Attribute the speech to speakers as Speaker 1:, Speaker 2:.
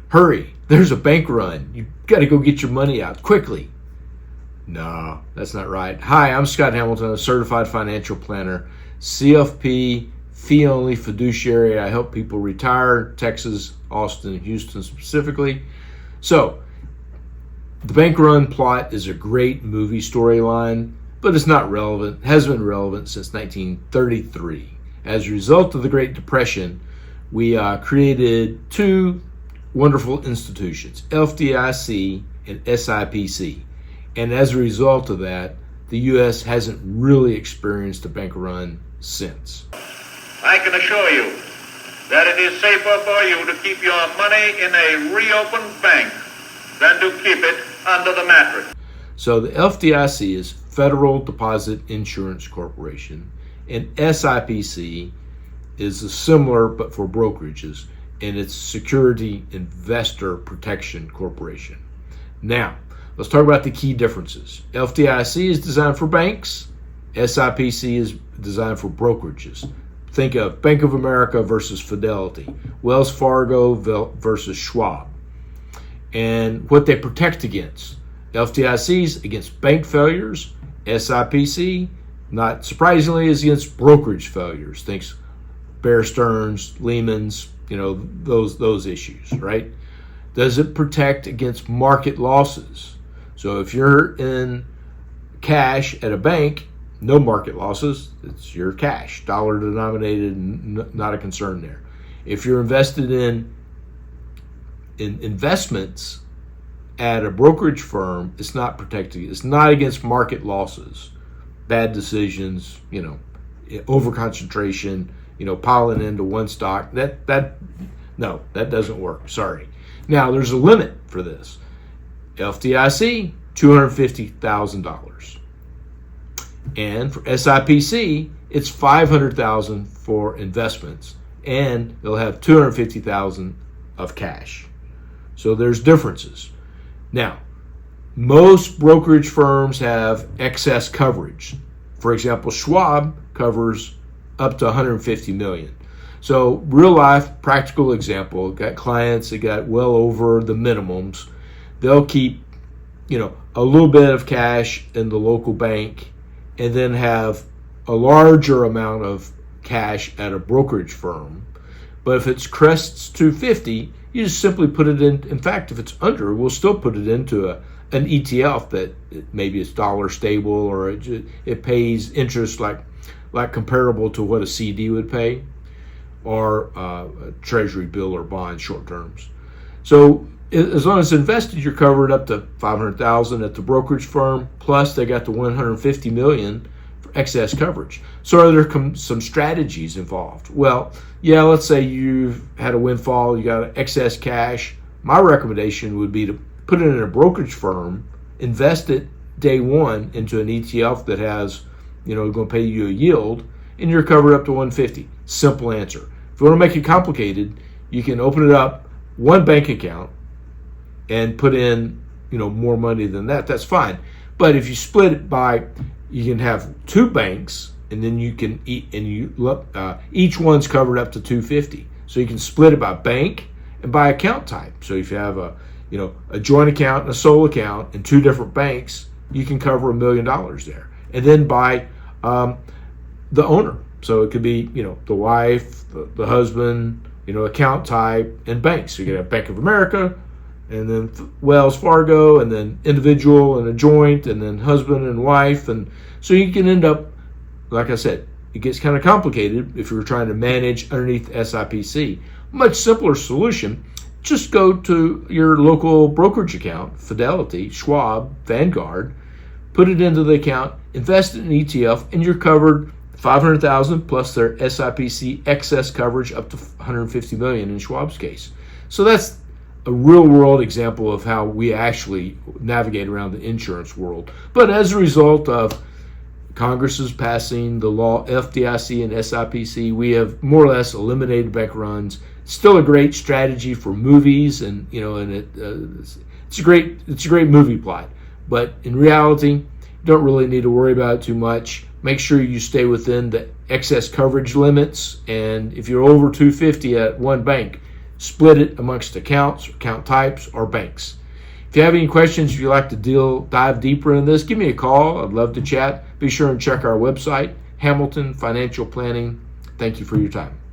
Speaker 1: Hurry, there's a bank run. You got to go get your money out quickly. No, that's not right. Hi, I'm Scott Hamilton, a certified financial planner, CFP, fee-only fiduciary. I help people retire, Texas, Austin, Houston specifically. So, the bank run plot is a great movie storyline, but it's not relevant, hasn't been relevant since 1933. As a result of the Great Depression, we created two wonderful institutions, FDIC and SIPC. And as a result of that, the U.S. hasn't really experienced a bank run since.
Speaker 2: I can assure you that it is safer for you to keep your money in a reopened bank than to keep it under the mattress.
Speaker 1: So the FDIC is Federal Deposit Insurance Corporation, and SIPC is a similar but for brokerages, and it's Security Investor Protection Corporation. Now, let's talk about the key differences. FDIC is designed for banks. SIPC is designed for brokerages. Think of Bank of America versus Fidelity, Wells Fargo versus Schwab. And what they protect against. FDIC's against bank failures. SIPC, not surprisingly, is against brokerage failures. Think Bear Stearns, Lehman's, those issues, right? Does it protect against market losses? So if you're in cash at a bank, no market losses, it's your cash, dollar denominated, not a concern there. If you're invested in investments at a brokerage firm, it's not protected. It's not against market losses, bad decisions, overconcentration, piling into one stock. That doesn't work. Sorry. Now there's a limit for this. FDIC, $250,000. And for SIPC, it's $500,000 for investments, and they'll have $250,000 of cash. So there's differences. Now, most brokerage firms have excess coverage. For example, Schwab covers up to $150 million. So real life, practical example, got clients that got well over the minimums. They'll keep, a little bit of cash in the local bank and then have a larger amount of cash at a brokerage firm. But if it's crests 250, you just simply put it in. In fact, if it's under, we'll still put it into an ETF that maybe it's dollar stable, or it pays interest like comparable to what a CD would pay, or a treasury bill or bond, short terms. So as long as it's invested, you're covered up to $500,000 at the brokerage firm. Plus, they got the $150 million for excess coverage. So are there some strategies involved? Well, yeah, let's say you've had a windfall, you got excess cash. My recommendation would be to put it in a brokerage firm, invest it day one into an ETF that has, going to pay you a yield, and you're covered up to $150. Simple answer. If you want to make it complicated, you can open it up, one bank account, and put in, more money than that. That's fine. But if you split it by, you can have two banks, and then you can each one's covered up to $250. So you can split it by bank and by account type. So if you have a joint account and a sole account in two different banks, you can cover $1 million there. And then by the owner. So it could be, the wife, the husband, account type, and banks. So you can have Bank of America, and then Wells Fargo, and then individual and a joint, and then husband and wife. And so you can end up, like I said, it gets kind of complicated if you're trying to manage underneath SIPC. Much simpler solution, just go to your local brokerage account, Fidelity, Schwab, Vanguard, put it into the account, invest in an ETF, and you're covered $500,000 plus their SIPC excess coverage up to $150 million in Schwab's case. So that's a real-world example of how we actually navigate around the insurance world. But as a result of Congress is passing the law, FDIC and SIPC, we have more or less eliminated bank runs. It's still a great strategy for movies, and it's a great movie plot. But in reality, you don't really need to worry about it too much. Make sure you stay within the excess coverage limits, and if you're over $250 at one bank, split it amongst accounts, account types, or banks. If you have any questions, if you'd like to dive deeper in this, give me a call. I'd love to chat. Be sure and check our website, Hamilton Financial Planning. Thank you for your time.